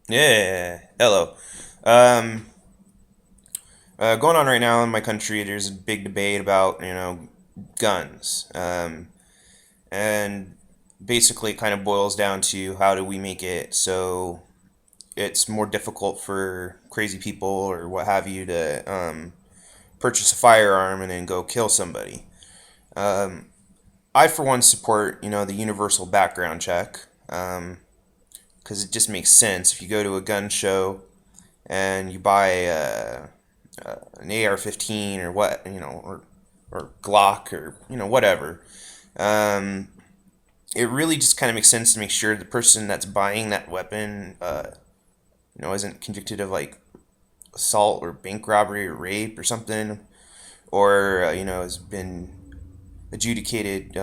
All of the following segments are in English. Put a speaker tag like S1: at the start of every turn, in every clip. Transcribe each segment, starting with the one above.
S1: Yeah, hello. Um, Going on right now in my country, there's a big debate about, guns. And basically it kind of boils down to how do we make it so it's more difficult for crazy people or what have you to purchase a firearm and then go kill somebody. I, for one, support, the universal background check because it just makes sense. If you go to a gun show and you buy an AR-15 or what or Glock or whatever. Um, it really just kind of makes sense to make sure the person that's buying that weapon, isn't convicted of like assault or bank robbery or rape or something, or has been adjudicated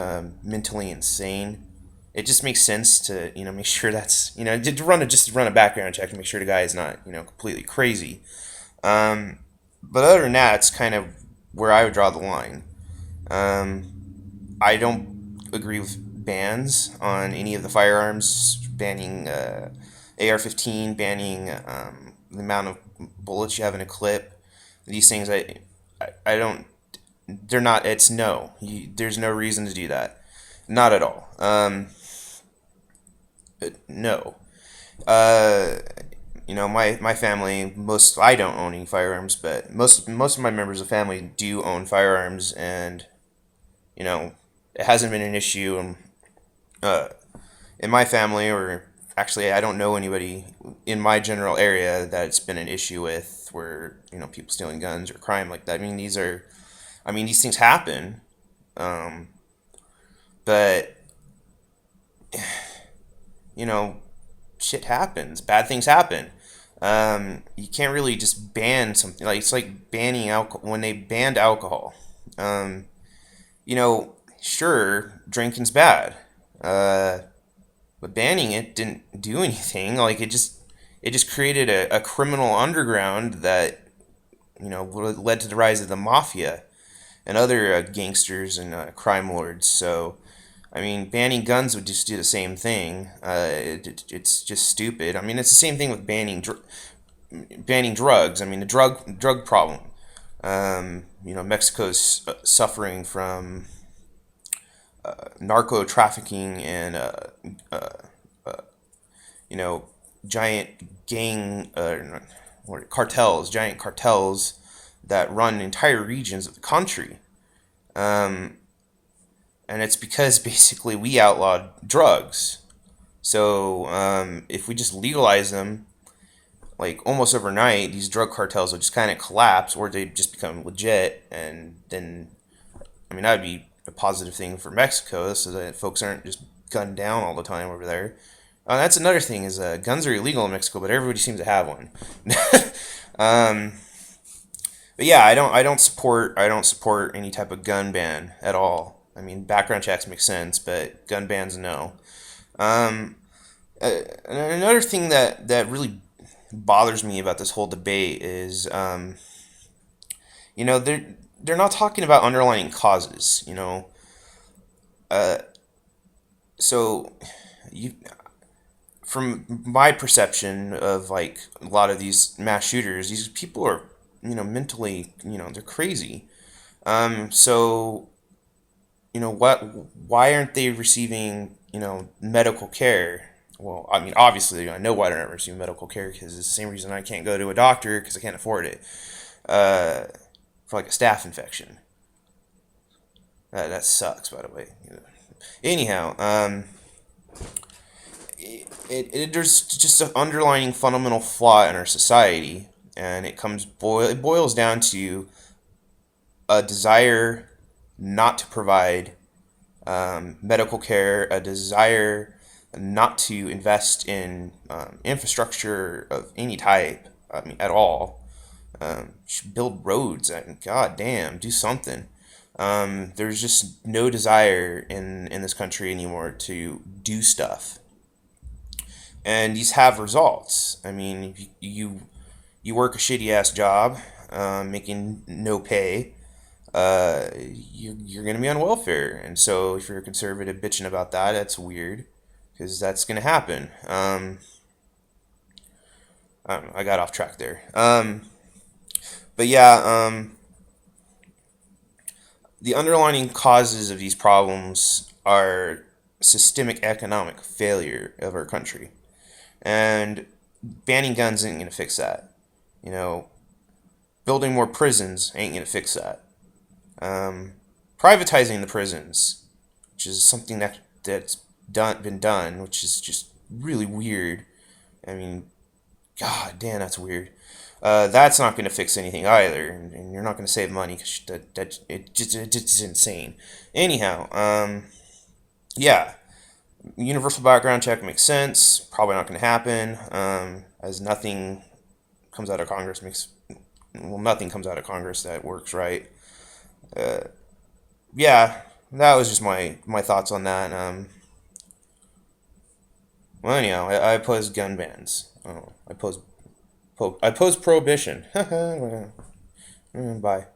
S1: mentally insane. It just makes sense to make sure that's to run a background check to make sure the guy is not completely crazy. But other than that, it's kind of where I would draw the line. I don't agree with bans on any of the firearms, banning AR-15, banning the amount of bullets you have in a clip. These things, I don't. They're not. It's no. There's no reason to do that. Not at all. No. Uh, my family, most I don't own any firearms, but most of my members of family do own firearms, and you know, it hasn't been an issue uh, in my family, or actually, I don't know anybody in my general area that it's been an issue with, where people stealing guns or crime like that. I mean, these things happen, um, but you know, shit happens. Bad things happen. You can't really just ban something like it's like banning alcohol when they banned alcohol. Um, sure, drinking's bad, uh, but banning it didn't do anything. Like it just created a criminal underground that led to the rise of the mafia and other gangsters and crime lords. So I mean, banning guns would just do the same thing. It's just stupid. I mean, it's the same thing with banning drugs. I mean, the drug problem. Mexico's suffering from narco trafficking and you know giant gang or giant cartels that run entire regions of the country. Um, and it's because basically we outlawed drugs. So if we just legalize them, like almost overnight, these drug cartels will just kind of collapse, or they just become legit, and then I mean that'd be a positive thing for Mexico, so that folks aren't just gunned down all the time over there. That's another thing is guns are illegal in Mexico, but everybody seems to have one. um, but yeah, I don't support any type of gun ban at all. I mean, background checks make sense, but gun bans no. Um, Another thing that really bothers me about this whole debate is, they're not talking about underlying causes. Uh, so you from my perception of like a lot of these mass shooters, these people are mentally they're crazy. So what? Why aren't they receiving medical care? Well, I mean, obviously, I know why they're not receiving medical care because it's the same reason I can't go to a doctor because I can't afford it. Uh, for like a staph infection. That sucks, by the way. Anyhow, there's just an underlying fundamental flaw in our society, and it boils down to a desire not to provide medical care, a desire not to invest in infrastructure of any type. I mean, at all. Should build roads. And God damn, do something. There's just no desire in this country anymore to do stuff, and these have results. I mean, you work a shitty ass job, making no pay, you're going to be on welfare. And so if you're a conservative bitching about that, that's weird because that's going to happen. I don't know, I got off track there. But yeah, the underlying causes of these problems are systemic economic failure of our country, and banning guns ain't gonna fix that. You know, building more prisons ain't gonna fix that. Um, Privatizing the prisons, which is something that's been done, which is just really weird. I mean, God damn, that's weird. That's not going to fix anything either, and you're not going to save money because it's insane. Anyhow, yeah, universal background check makes sense. Probably not going to happen, as nothing comes out of Congress makes nothing comes out of Congress that works right. Uh, yeah, that was just my thoughts on that. Well, anyhow, I oppose gun bans. Oh, I oppose prohibition. Bye.